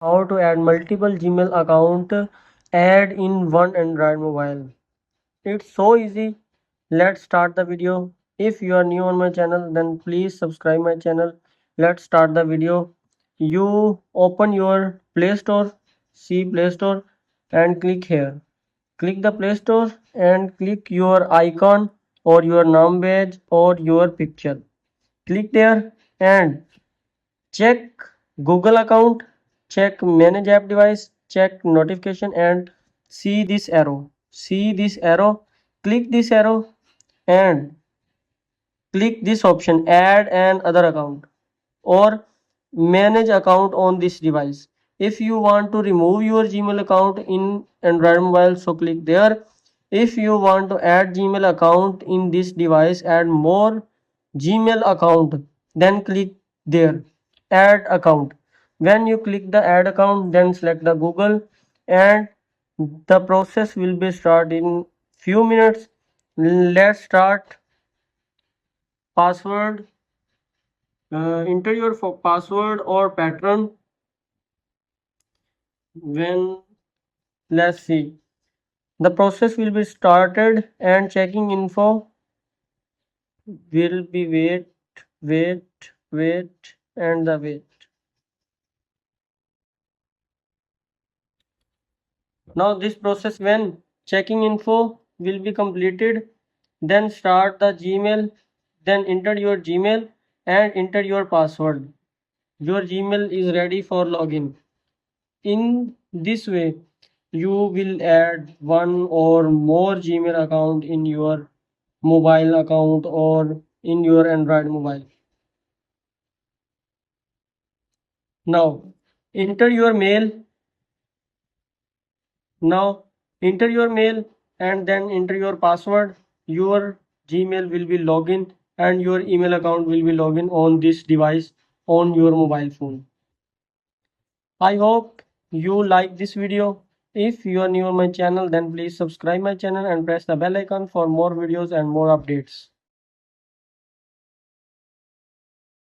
How to add multiple Gmail account add in one Android mobile. It's so easy. Let's start the video. If you are new on my channel, then please subscribe my channel. Let's start the video. You open your Play Store, see Play Store and click here. Click the Play Store and click your icon or your name badge or your picture. Click there and check Google account, check manage app device, check notification and see this arrow. See this arrow, click this arrow and click this option add an other account or manage account on this device. If you want to remove your Gmail account in Android mobile, so click there. If you want to add Gmail account in this device, add more Gmail account, then click there add account. When you click the add account, then select the Google and the process will be start in few minutes. Let's start. Password, enter your password or pattern. When let's see, the process will be started and checking info will be wait and the wait. Now this process, when checking info will be completed, then start the Gmail, then enter your Gmail and enter your password. Your Gmail is ready for login. In this way, you will add one or more Gmail account in your mobile account or in your Android mobile. Now enter your mail. Now enter your mail and then enter your password. Your Gmail will be login and your email account will be login on this device on your mobile phone. I hope you like this video. If you are new on my channel, then please subscribe my channel and press the bell icon for more videos and more updates.